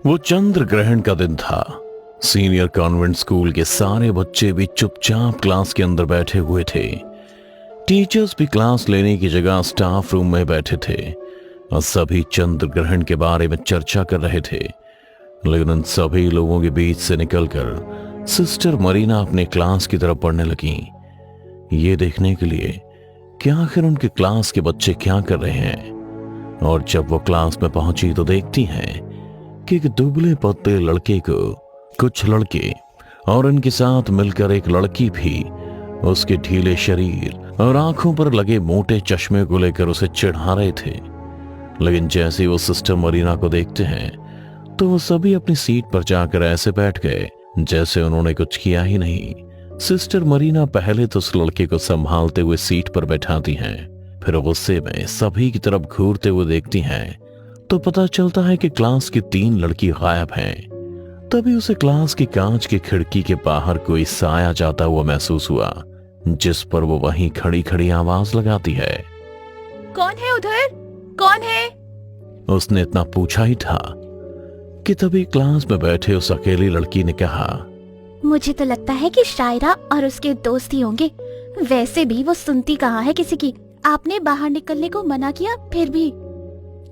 वो चंद्र ग्रहण का दिन था। सीनियर कॉन्वेंट स्कूल के सारे बच्चे भी चुपचाप क्लास के अंदर बैठे हुए थे। टीचर्स भी क्लास लेने की जगह स्टाफ रूम में बैठे थे और सभी चंद्र ग्रहण के बारे में चर्चा कर रहे थे। लेकिन उन सभी लोगों के बीच से निकलकर सिस्टर मरीना अपने क्लास की तरफ बढ़ने लगी, ये देखने के लिए कि आखिर उनके क्लास के बच्चे क्या कर रहे हैं। और जब वो क्लास में पहुंची तो देखती हैं कि एक दुबले पतले लड़के को कुछ लड़के और उनके साथ मिलकर एक लड़की भी उसके ढीले शरीर और आंखों पर लगे मोटे चश्मे को लेकर उसे चिढ़ा रहे थे। लेकिन जैसे ही वो सिस्टर मरीना को देखते हैं तो वो सभी अपनी सीट पर जाकर ऐसे बैठ गए जैसे उन्होंने कुछ किया ही नहीं। सिस्टर मरीना पहले तो उस लड़के को संभालते हुए सीट पर बैठाती हैं, फिर गुस्से में सभी की तरफ घूरते हुए देखती हैं तो पता चलता है कि क्लास की 3 लड़की गायब हैं। तभी उसे क्लास की कांच की खिड़की के बाहर कोई साया जाता हुआ महसूस हुआ, जिस पर वो वहीं खड़ी खड़ी आवाज लगाती है, कौन है उधर? कौन है? उसने इतना पूछा ही था कि तभी क्लास में बैठे उस अकेली लड़की ने कहा, मुझे तो लगता है कि शायरा और उसके दोस्त ही होंगे। वैसे भी वो सुनती कहाँ है किसी की। आपने बाहर निकलने को मना किया फिर भी।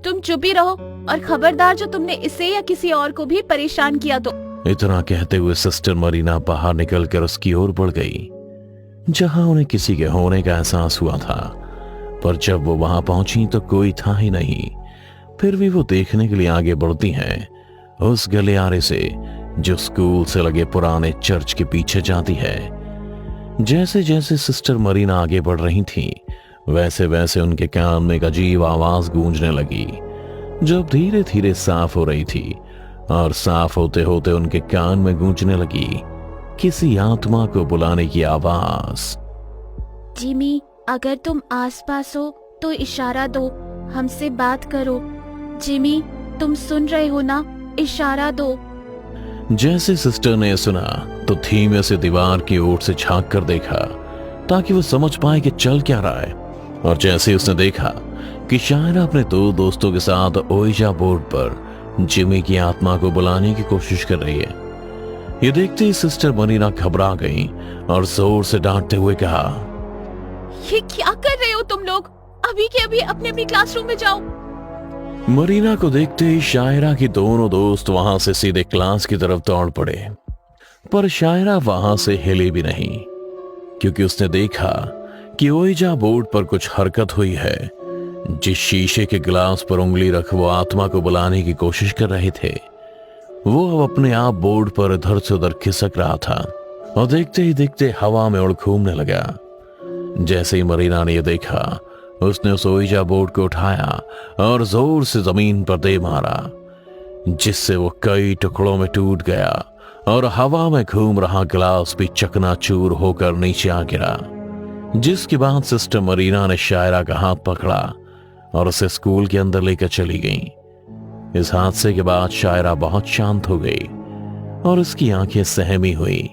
तुम चुप ही रहो और खबरदार जो तुमने इसे या किसी और को भी परेशान किया तो। इतना कहते हुए सिस्टर मरीना बाहर निकलकर उसकी ओर बढ़ गई, जहां उन्हें किसी के होने का एहसास हुआ था। पर जब वो वहां पहुंची तो कोई था ही नहीं। फिर भी वो देखने के लिए आगे बढ़ती हैं उस गलियारे से जो स्कूल से लगे पुराने चर्च के पीछे जाती है। जैसे जैसे सिस्टर मरीना आगे बढ़ रही थी वैसे वैसे उनके कान में एक अजीब आवाज गूंजने लगी, जो धीरे धीरे साफ हो रही थी। और साफ होते होते उनके कान में गूंजने लगी किसी आत्मा को बुलाने की आवाज। जिमी, अगर तुम आसपास हो तो इशारा दो, हमसे बात करो। जिमी, तुम सुन रहे हो ना? इशारा दो। जैसे सिस्टर ने सुना तो धीमे से दीवार की ओर से झांक कर देखा ताकि वो समझ पाए कि चल क्या रहा है। और जैसे उसने देखा कि शायरा अपने 2 दोस्तों के साथ ओइजा बोर्ड पर जिमी की आत्मा को बुलाने की कोशिश कर रही है। ये देखते ही सिस्टर मरीना घबरा गई और जोर से डांटते हुए कहा, ये क्या कर रहे हो तुम लोग? अभी के अभी अपने अपनी क्लासरूम में जाओ। मरीना को देखते ही शायरा की दोनों दोस्त वहां से सीधे क्लास की तरफ दौड़ पड़े। पर शायरा वहां से हिले भी नहीं, क्योंकि उसने देखा कि ओइजा बोर्ड पर कुछ हरकत हुई है। जिस शीशे के गिलास पर उंगली रख वो आत्मा को बुलाने की कोशिश कर रहे थे, वो अब अपने आप बोर्ड पर इधर से उधर खिसक रहा था और देखते ही देखते हवा में उड़ घूमने लगा। जैसे ही मरीना ने यह देखा उसने उस ओइजा बोर्ड को उठाया और जोर से जमीन पर दे मारा, जिससे वो कई टुकड़ों में टूट गया और हवा में घूम रहा गिलास भी चकनाचूर होकर नीचे आ गिरा। जिसके बाद सिस्टर मरीना ने शायरा का हाथ पकड़ा और उसे स्कूल के अंदर लेकर चली गई। इस हादसे के बाद शायरा बहुत शांत हो गई और उसकी आंखें सहमी हुई,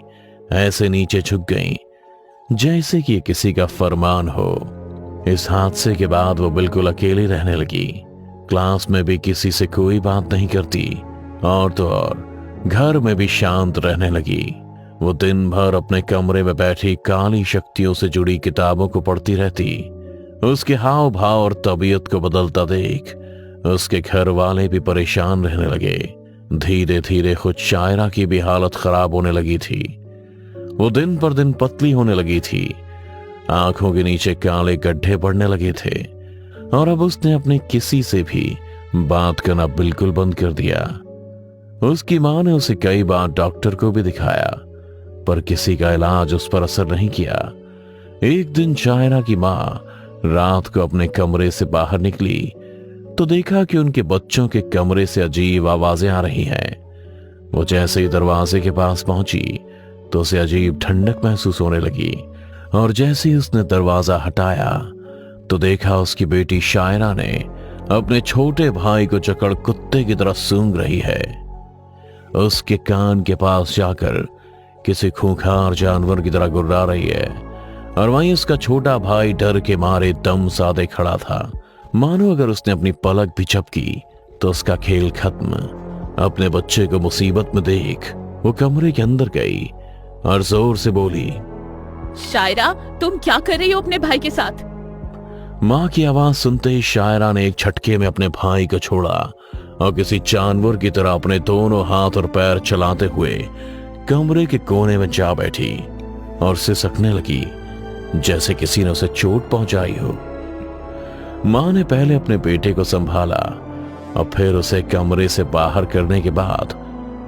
ऐसे नीचे झुक गईं जैसे कि किसी का फरमान हो। इस हादसे के बाद वो बिल्कुल अकेली रहने लगी। क्लास में भी किसी से कोई बात नहीं करती और तो और घर में भी शांत रहने लगी। वो दिन भर अपने कमरे में बैठी काली शक्तियों से जुड़ी किताबों को पढ़ती रहती। उसके हाव भाव और तबीयत को बदलता देख उसके घर वाले भी परेशान रहने लगे। धीरे धीरे खुद शायरा की भी हालत खराब होने लगी थी। वो दिन पर दिन पतली होने लगी थी, आंखों के नीचे काले गड्ढे पड़ने लगे थे और अब उसने अपने किसी से भी बात करना बिल्कुल बंद कर दिया। उसकी मां ने उसे कई बार डॉक्टर को भी दिखाया, पर किसी का इलाज उस पर असर नहीं किया। एक दिन शायरा की मां रात को अपने कमरे से बाहर निकली तो देखा कि उनके बच्चों के कमरे से अजीब आवाजें आ रही हैं। वो जैसे ही दरवाजे के पास पहुंची तो उसे अजीब ठंडक महसूस होने लगी और जैसे ही उसने दरवाजा हटाया तो देखा उसकी बेटी शायरा ने अपने छोटे भाई को जकड़ कुत्ते की तरह सूंघ रही है। उसके कान के पास जाकर किसी खूंखार जानवर की तरह गुर्रा रही है और वहीं उसका छोटा भाई डर के मारे दम साधे खड़ा था, मानो अगर उसने अपनी पलक भी झपकी तो उसका खेल खत्म। अपने बच्चे को मुसीबत में देख वो कमरे के अंदर गई और जोर से बोली, शायरा, तुम क्या कर रही हो अपने भाई के साथ? माँ की आवाज सुनते ही शायरा ने एक झटके में अपने भाई को छोड़ा और किसी जानवर की तरह अपने दोनों हाथ और पैर चलाते हुए कमरे के कोने में जा बैठी और सिसकने लगी जैसे किसी ने उसे चोट पहुंचाई हो। माँ ने पहले अपने बेटे को संभाला और फिर उसे कमरे से बाहर करने के बाद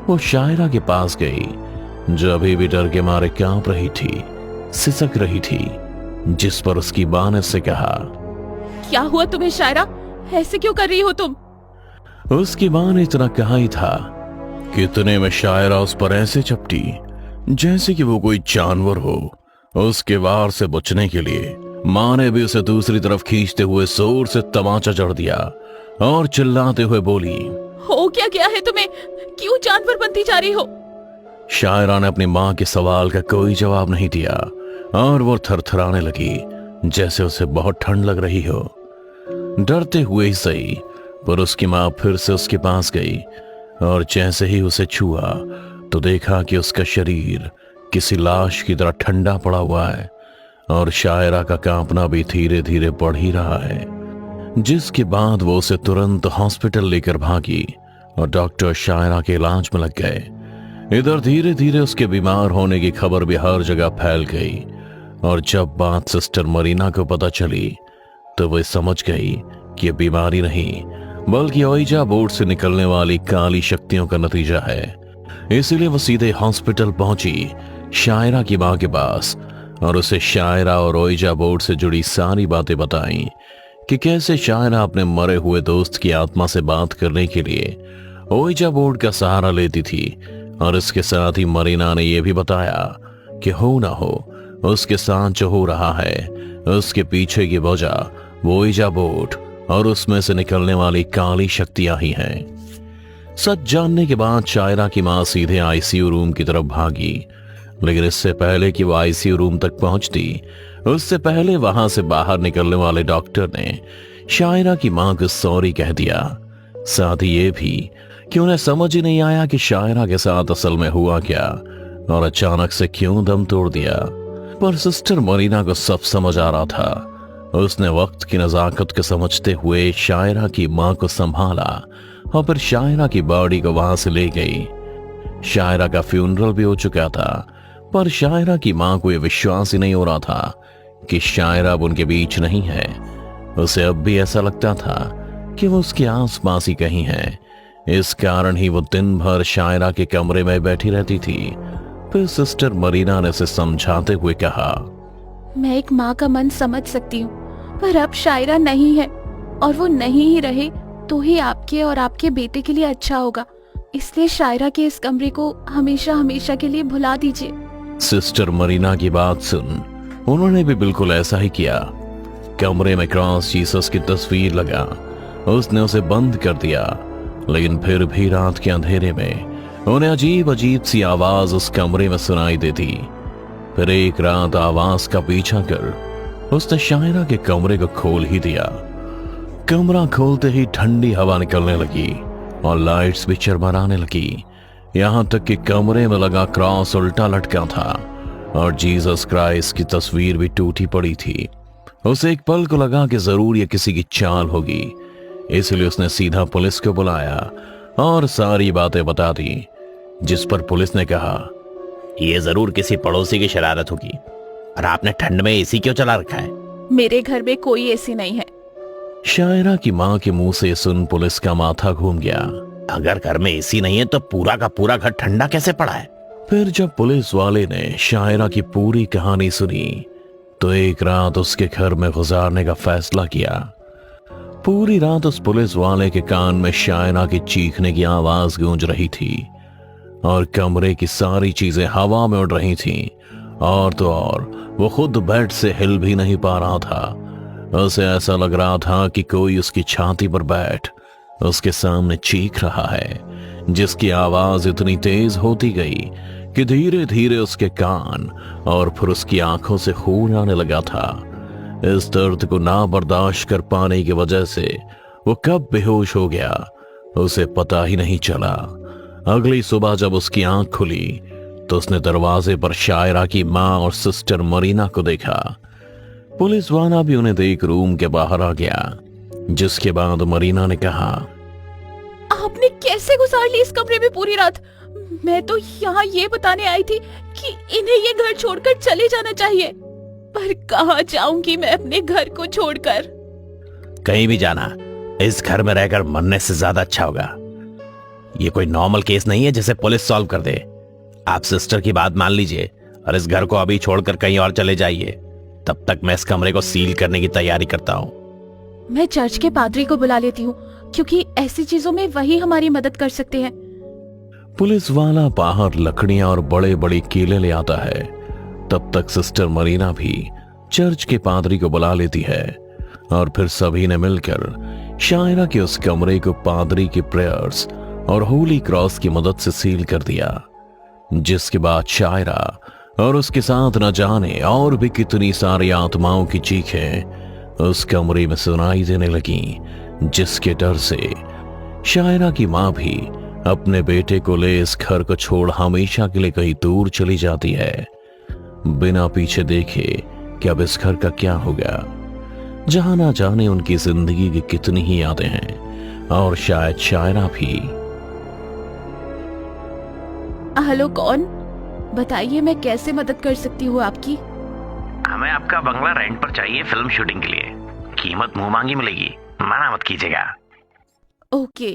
वो शायरा के पास गई, जो अभी भी डर के मारे कांप रही थी, सिसक रही थी, जिस पर उसकी माँ ने उससे कहा, क्या हुआ तुम्हें शायरा? ऐसे क्यों कर रही हो तुम? उसकी माँ ने इतना कहा ही था कि इतने में शायरा उस पर ऐसे चपटी जैसे कि वो कोई जानवर हो। उसके वार से बचने के लिए माँ ने भी उसे दूसरी तरफ खींचते हुए जोर से तमाचा जड़ दिया और चिल्लाते हुए बोली, हो क्या गया है तुम्हें? क्यों जानवर बनती जा रही हो? शायरा ने अपनी माँ के सवाल का कोई जवाब नहीं दिया और वो थरथराने लगी जैसे उसे बहुत ठंड लग रही हो। डरते हुए ही सही, पर उसकी माँ फिर से उसके पास गई और जैसे ही उसे छुआ तो देखा कि उसका शरीर किसी लाश की तरह ठंडा पड़ा हुआ है और शायरा का कांपना भी धीरे धीरे बढ़ ही रहा है। जिसके बाद वो उसे तुरंत हॉस्पिटल लेकर भागी और डॉक्टर शायरा के इलाज में लग गए। इधर धीरे धीरे उसके बीमार होने की खबर भी हर जगह फैल गई और जब बात सिस्टर मरीना को पता चली तो वह समझ गई कि यह बीमारी नहीं बल्कि ओइजा बोर्ड से निकलने वाली काली शक्तियों का नतीजा है। इसलिए वो सीधे हॉस्पिटल पहुंची शायरा की मां के पास और उसे शायरा और ओइजा बोर्ड से जुड़ी सारी बातें बताई कि कैसे शायरा अपने मरे हुए दोस्त की आत्मा से बात करने के लिए ओइजा बोर्ड का सहारा लेती थी। और इसके साथ ही मरीना ने यह भी बताया कि हो ना हो उसके साथ जो हो रहा है उसके पीछे की वजह वो ओइजा बोर्ड और उसमें से निकलने वाली काली शक्तियां ही हैं। सच जानने के बाद शायरा की मां सीधे आईसीयू रूम की तरफ भागी, लेकिन इससे पहले कि वो आईसीयू रूम तक पहुंचती उससे पहले वहां से बाहर निकलने वाले डॉक्टर ने शायरा की मां को सॉरी कह दिया। साथ ही ये भी कि उन्हें समझ ही नहीं आया कि शायरा के साथ असल में हुआ क्या और अचानक से क्यों दम तोड़ दिया। पर सिस्टर मरीना को सब समझ आ रहा था। उसने वक्त की नजाकत को समझते हुए शायरा की मां को संभाला और फिर शायरा की बॉडी को वहां से ले गई। शायरा का फ्यूनरल भी हो चुका था, पर शायरा की मां को यह विश्वास ही नहीं हो रहा था कि शायरा अब उनके बीच नहीं है। उसे अब भी ऐसा लगता था कि वो उसके आस पास ही कहीं है। इस कारण ही वो दिन भर शायरा के कमरे में बैठी रहती थी। फिर सिस्टर मरीना ने उसे समझाते हुए कहा, मैं एक माँ का मन समझ सकती हूँ, पर अब शायरा नहीं है और वो नहीं ही रहे तो ही आपके और आपके बेटे के लिए अच्छा होगा। इसलिए शायरा के इस कमरे को हमेशा हमेशा के लिए भुला दीजिए। सिस्टर मरीना की बात सुन उन्होंने भी बिल्कुल ऐसा ही किया। कमरे में क्रॉस जीसस की तस्वीर लगा, उसने उसे बंद कर दिया, लेकिन फिर भी रात के अंधेरे में उन्हें अजीब अजीब सी आवाज उस कमरे में सुनाई देती। फिर एक रात आवाज का पीछा कर उसने शायरा के कमरे को खोल ही दिया। कमरा खोलते ही ठंडी हवा निकलने लगी और लाइट्स भी चरमराने लगी। यहां तक कि कमरे में लगा क्रॉस उल्टा लटका था और जीसस क्राइस्ट की तस्वीर भी टूटी पड़ी थी। उसे एक पल को लगा कि जरूर ये किसी की चाल होगी, इसलिए उसने सीधा पुलिस को बुलाया और सारी बातें बता दी, जिस पर पुलिस ने कहा, ये जरूर किसी पड़ोसी की शरारत होगी। और आपने ठंड में एसी क्यों चला रखा है? मेरे घर में कोई एसी नहीं है। शायरा की मां के मुंह से सुन पुलिस का माथा घूम गया। अगर घर में एसी नहीं है तो पूरा का पूरा घर ठंडा कैसे पड़ा है? फिर जब पुलिस वाले ने शायरा की पूरी कहानी सुनी तो एक रात उसके घर में गुजारने का फैसला किया। पूरी रात उस पुलिस वाले के कान में शायरा की चीखने की आवाज गूंज रही थी और कमरे की सारी चीजें हवा में उड़ रही थीं। और तो और वो खुद बेड से हिल भी नहीं पा रहा था। उसे ऐसा लग रहा था कि कोई उसकी छाती पर बैठ उसके सामने चीख रहा है, जिसकी आवाज इतनी तेज होती गई कि धीरे धीरे उसके कान और फिर उसकी आंखों से खून आने लगा था। इस दर्द को ना बर्दाश्त कर पाने की वजह से वो कब बेहोश हो गया उसे पता ही नहीं चला। अगली सुबह जब उसकी आंख खुली तो उसने दरवाजे पर शायरा की मां और सिस्टर मरीना को देखा। पुलिस वाला भी उन्हें देख रूम के बाहर आ गया, जिसके बाद मरीना ने कहा, आपने कैसे गुजार ली इस कमरे में पूरी रात? मैं तो यहाँ ये बताने आई थी कि इन्हें ये घर छोड़कर चले जाना चाहिए, पर कहाँ जाऊंगी मैं अपने घर को छोड़कर? कहीं भी जाना इस घर में रहकर मरने से ज्यादा अच्छा होगा। ये कोई नॉर्मल केस नहीं है जिसे पुलिस सॉल्व कर दे। आप सिस्टर की बात मान लीजिए और इस घर को अभी छोड़कर कहीं और चले जाइए। तब तक मैं इस कमरे को सील करने की तैयारी करता हूँ। मैं चर्च के पादरी को बुला लेती हूँ, क्योंकि ऐसी चीजों में वही हमारी मदद कर सकते हैं। पुलिस वाला बाहर लकड़ियां और बड़े बड़े कीले ले आता है। तब तक सिस्टर मरीना भी चर्च के पादरी को बुला लेती है और फिर सभी ने मिलकर शायरा के उस कमरे को पादरी के प्रेयर्स और होली क्रॉस की मदद से सील कर दिया। जिसके बाद शायरा और उसके साथ न जाने और भी कितनी सारी आत्माओं की चीखें उस कमरे में सुनाई देने लगी, जिसके डर से शायरा की मां भी अपने बेटे को ले इस घर को छोड़ हमेशा के लिए कहीं दूर चली जाती है, बिना पीछे देखे कि अब इस घर का क्या होगा, जहां ना जाने उनकी जिंदगी की कितनी ही यादें हैं और शायद शायरा भी। हेलो, कौन? बताइए, मैं कैसे मदद कर सकती हूँ आपकी? हमें आपका बंगला रेंट पर चाहिए फिल्म शूटिंग के लिए। कीमत मुंह मांगी मिलेगी, मना मत कीजिएगा। ओके,